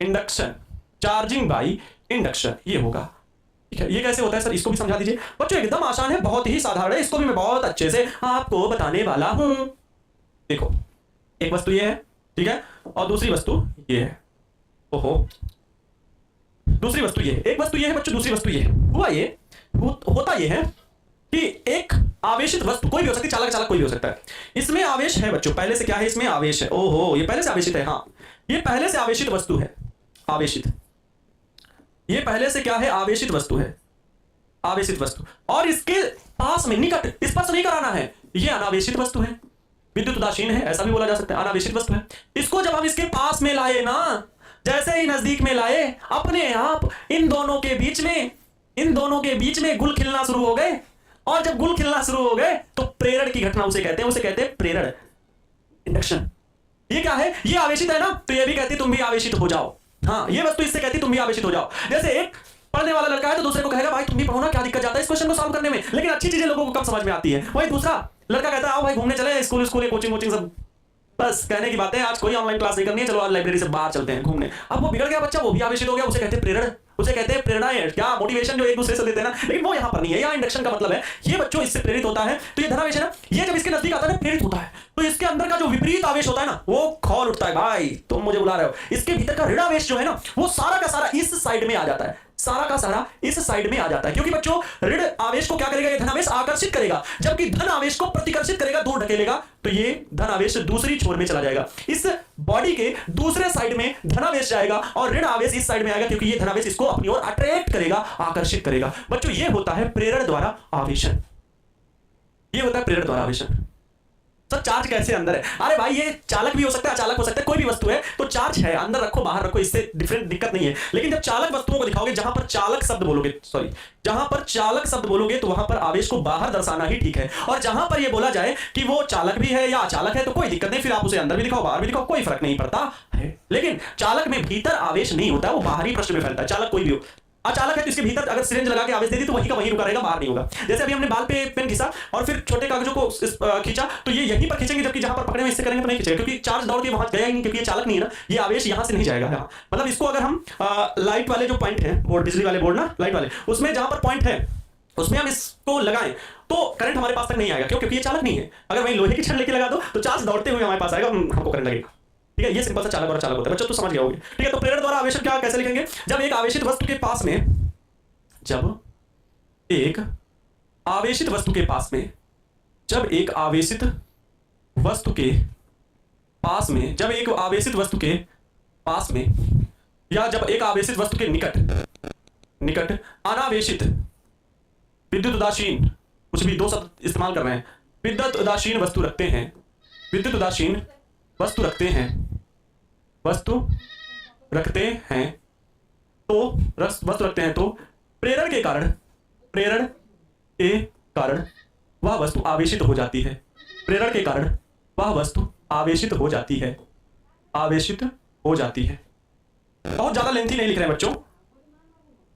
Induction, charging by induction, ये होगा। ठीक है, ये कैसे होता है सर, इसको भी समझा दीजिए। बच्चों एकदम आसान है, बहुत ही साधारण है, इसको भी मैं बहुत अच्छे से आपको बताने वाला हूं। देखो, एक वस्तु ये है, ठीक है, और दूसरी वस्तु ये है। ओहो, दूसरी वस्तु ये है, एक वस्तु ये है बच्चों, दूसरी वस्तु ये है। हुआ ये होता ये है कि एक आवेशित वस्तु कोई भी हो सकती है, चालक चालक कोई भी हो सकता है। इसमें आवेश है बच्चों, पहले से क्या है, इसमें आवेश है। ओहो, ये पहले से आवेशित है। हाँ, ये पहले से आवेशित वस्तु है, आवेशित। ये पहले से क्या है, आवेशित वस्तु है, आवेशित वस्तु। और इसके पास में निकट स्पर्श नहीं कराना है, ये अनावेशित वस्तु है, विद्युत उदासीन है, ऐसा भी बोला जा सकता है, अनावेशित वस्तु है। इसको जब हम इसके पास में लाए ना, जैसे ही नजदीक में लाए, अपने आप इन दोनों के बीच में गुल खिलना शुरू हो गए। और जब गुल खिलना शुरू हो गए तो प्रेरण की घटना उसे कहते हैं प्रेरण, इंडक्शन। ये क्या है, ये आवेशित है ना, तो ये भी कहती तुम भी आवेशित हो जाओ। हाँ, ये वस्तु इससे कहती तुम भी आवेशित हो जाओ। जैसे एक पढ़ने वाला लड़का है तो दूसरे को कहेगा भाई तुम भी पढ़ो ना, क्या दिक्कत जाता है इस क्वेश्चन को सॉल्व करने में। लेकिन अच्छी चीजें लोगों को कम समझ में आती है। वही दूसरा लड़का कहता है आओ भाई घूमने चले, स्कूल कोचिंग सब बस कहने की बातें, आज कोई ऑनलाइन क्लास नहीं करनी है, चलो आज लाइब्रेरी से बाहर चलते हैं घूमने। अब वो बिगड़ गया बच्चा, वो भी आवेशित हो गया, उसे कहते हैं प्रेरण, उसे कहते हैं प्रेरणा है, क्या मोटिवेशन जो एक दूसरे से देते हैं ना। लेकिन वो यहाँ पर नहीं है, यहाँ इंडक्शन का मतलब है ये बच्चों इससे प्रेरित होता है। तो ये धनावेश है ना, ये जब इसके नजदीक आता है ना प्रेरित होता है, तो इसके अंदर का जो विपरीत आवेश होता है ना वो खौल उठता है। भाई तुम मुझे बुला रहे हो, इसके भीतर का ऋणावेश जो है ना वो सारा का सारा इस साइड में आ जाता है, सारा का सारा इस साइड में आ जाता है। क्योंकि बच्चों ऋण आवेश को क्या करेगा, ये धनावेश आकर्षित करेगा, जबकि धन आवेश को प्रतिकर्षित करेगा, दूर ढकेलेगा। तो ये धनावेश दूसरी छोर में चला जाएगा, इस बॉडी के दूसरे साइड में धनावेश जाएगा और ऋण आवेश इस साइड में आएगा, क्योंकि ये धनावेश इसको अपनी ओर अट्रैक्ट करेगा, आकर्षित करेगा। बच्चों ये होता है प्रेरण द्वारा आवेशन, ये होता है प्रेरण द्वारा आवेशन। सर चार्ज कैसे अंदर है? अरे भाई ये चालक भी हो सकता है, अचालक हो सकता है, कोई भी वस्तु है तो चार्ज है, अंदर रखो बाहर रखो, इससे डिफरेंट दिक्कत नहीं है। लेकिन जब चालक वस्तुओं को दिखाओगे, जहां पर चालक शब्द बोलोगे, जहां पर चालक शब्द बोलोगे तो वहां पर आवेश को बाहर दर्शाना ही ठीक है। और जहां पर ये बोला जाए कि वो चालक भी है या अचालक है तो कोई दिक्कत नहीं, फिर आप उसे अंदर भी दिखाओ बाहर भी दिखाओ, कोई फर्क नहीं पड़ता है। लेकिन चालक में भीतर आवेश नहीं होता, वो बाहरी पृष्ठ में फैलता है। चालक कोई भी हो, अचालक है तो इसके भीतर अगर सिरिंज लगा के आवेश दे दी तो वहीं का वहीं रुका रहेगा, बाहर नहीं होगा। जैसे अभी हमने बाल पे पेन घिसा और फिर छोटे कागजों को खींचा तो ये यहीं पर खींचेंगे, जबकि जहां पर पकड़े हुए इससे करेंगे तो नहीं खींचेगा, क्योंकि चार्ज दौड़ के वहां गया ही नहीं, क्योंकि ये चालक नहीं है ना, ये आवेश यहां से नहीं जाएगा यहाँ। मतलब इसको अगर हम लाइट वाले जो पॉइंट है, बोर्ड बिजली वाले बोर्ड ना, लाइट वाले, उसमें जहां पर पॉइंट है उसमें हम इसको लगाएं तो करंट हमारे पास तक नहीं आएगा। क्यों? क्योंकि ये चालक नहीं है। अगर वहीं लोहे की छड़ लेके लगा दो तो चार्ज दौड़ते हुए हमारे पास आएगा, हमको करंट लगेगा। ठीक है, ये सिंपल सा चालक और चालक होता है। बच्चों तो समझ गए होंगे। ठीक है, तो प्रेरण द्वारा आवेशन क्या कैसे लिखेंगे? जब एक आवेशित वस्तु के पास में, जब एक आवेशित वस्तु के पास में, जब एक आवेशित वस्तु के पास में, जब एक आवेशित वस्तु के पास में, या जब एक आवेशित वस्तु के निकट अनावेशित विद्युत उदासीन, कुछ भी दो शब्द इस्तेमाल कर रहे हैं, विद्युत उदासीन वस्तु रखते हैं, विद्युत उदासीन वस्तु रखते हैं, वस्तु रखते हैं तो प्रेरण के कारण वह वस्तु आवेशित हो जाती है। प्रेरण के कारण वह वस्तु आवेशित हो जाती है, आवेशित हो जाती है। बहुत ज्यादा लेंथी नहीं लिख रहे हैं बच्चों,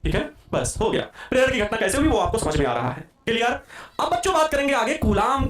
ठीक है, बस हो गया। प्रेरण की घटना कैसे हुई वो आपको समझ में आ रहा है, क्लियर? अब बच्चों बात करेंगे आगे कूलाम